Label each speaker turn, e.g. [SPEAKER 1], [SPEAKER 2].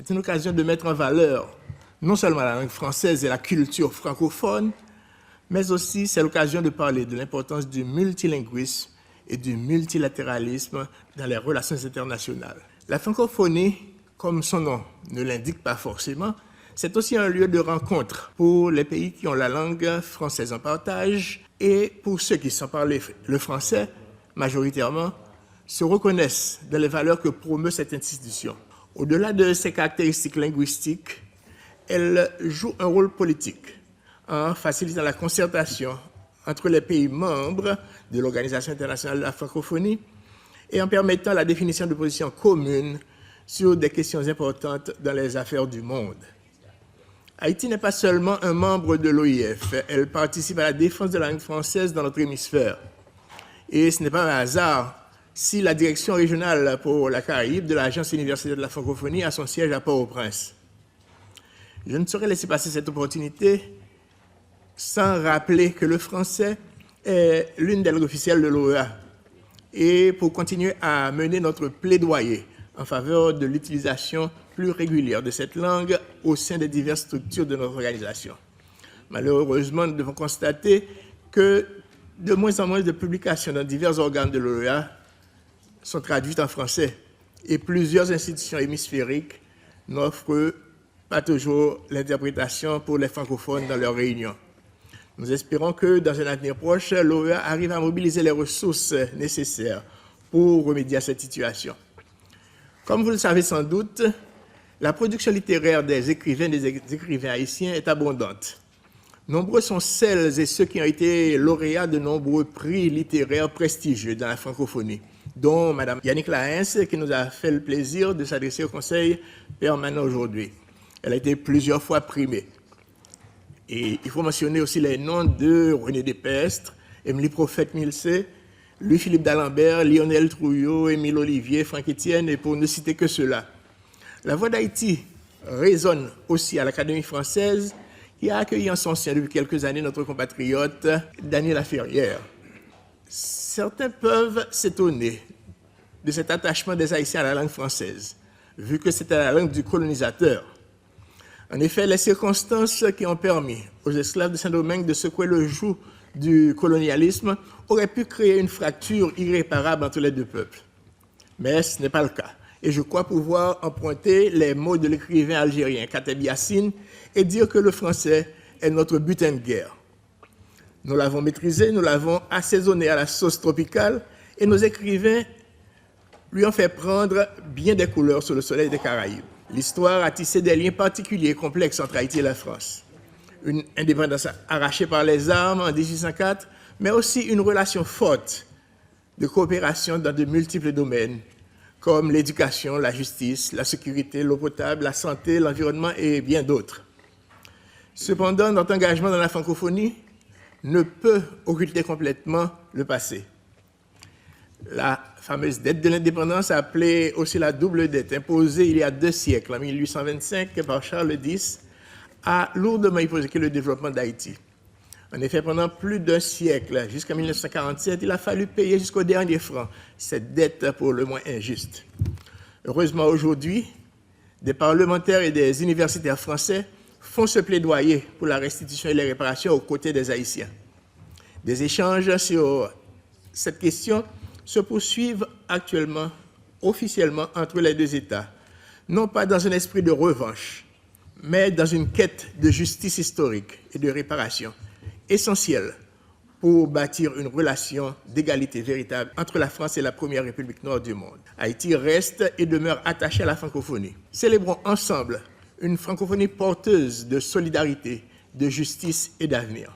[SPEAKER 1] C'est une occasion de mettre en valeur non seulement la langue française et la culture francophone, mais aussi c'est l'occasion de parler de l'importance du multilinguisme et du multilatéralisme dans les relations internationales. La francophonie, comme son nom ne l'indique pas forcément, c'est aussi un lieu de rencontre pour les pays qui ont la langue française en partage et pour ceux qui savent parler le français, majoritairement, se reconnaissent dans les valeurs que promeut cette institution. Au-delà de ses caractéristiques linguistiques, elle joue un rôle politique en facilitant la concertation entre les pays membres de l'Organisation internationale de la francophonie et en permettant la définition de positions communes sur des questions importantes dans les affaires du monde. Haïti n'est pas seulement un membre de l'OIF, elle participe à la défense de la langue française dans notre hémisphère. Et ce n'est pas un hasard si la direction régionale pour la Caraïbe de l'Agence universitaire de la francophonie a son siège à Port-au-Prince. Je ne saurais laisser passer cette opportunité sans rappeler que le français est l'une des langues officielles de l'OEA et pour continuer à mener notre plaidoyer en faveur de l'utilisation plus régulière de cette langue au sein des diverses structures de notre organisation. Malheureusement, nous devons constater que de moins en moins de publications dans divers organes de l'OEA sont traduites en français et plusieurs institutions hémisphériques n'offrent pas toujours l'interprétation pour les francophones dans leurs réunions. Nous espérons que dans un avenir proche, l'OEA arrive à mobiliser les ressources nécessaires pour remédier à cette situation. Comme vous le savez sans doute, la production littéraire des écrivains haïtiens est abondante. Nombreux sont celles et ceux qui ont été lauréats de nombreux prix littéraires prestigieux dans la francophonie, dont Mme Yannick Laens, qui nous a fait le plaisir de s'adresser au Conseil permanent aujourd'hui. Elle a été plusieurs fois primée. Et il faut mentionner aussi les noms de René Despestre, Émilie Prophète-Milcé, Louis-Philippe d'Alembert, Lionel Trouillot, Émile Olivier, Franck Etienne, et pour ne citer que ceux-là. La Voix d'Haïti résonne aussi à l'Académie française, qui a accueilli en son sein depuis quelques années notre compatriote Daniel Laferrière. Certains peuvent s'étonner de cet attachement des Haïtiens à la langue française, vu que c'était la langue du colonisateur. En effet, les circonstances qui ont permis aux esclaves de Saint-Domingue de secouer le joug du colonialisme auraient pu créer une fracture irréparable entre les deux peuples. Mais ce n'est pas le cas. Et je crois pouvoir emprunter les mots de l'écrivain algérien Kateb Yassine et dire que le français est notre butin de guerre. Nous l'avons maîtrisé, nous l'avons assaisonné à la sauce tropicale et nos écrivains lui ont fait prendre bien des couleurs sur le soleil des Caraïbes. L'histoire a tissé des liens particuliers et complexes entre Haïti et la France. Une indépendance arrachée par les armes en 1804, mais aussi une relation forte de coopération dans de multiples domaines, comme l'éducation, la justice, la sécurité, l'eau potable, la santé, l'environnement et bien d'autres. Cependant, notre engagement dans la francophonie ne peut occulter complètement le passé. La fameuse dette de l'indépendance, appelée aussi la double dette, imposée il y a 2 siècles, en 1825, par Charles X, a lourdement hypothéqué le développement d'Haïti. En effet, pendant plus d'1 siècle, jusqu'en 1947, il a fallu payer jusqu'au dernier franc cette dette pour le moins injuste. Heureusement, aujourd'hui, des parlementaires et des universitaires français font ce plaidoyer pour la restitution et les réparations aux côtés des Haïtiens. Des échanges sur cette question se poursuivent actuellement, officiellement, entre les deux États, non pas dans un esprit de revanche, mais dans une quête de justice historique et de réparation, essentielle pour bâtir une relation d'égalité véritable entre la France et la première République noire du monde. Haïti reste et demeure attaché à la francophonie. Célébrons ensemble une francophonie porteuse de solidarité, de justice et d'avenir.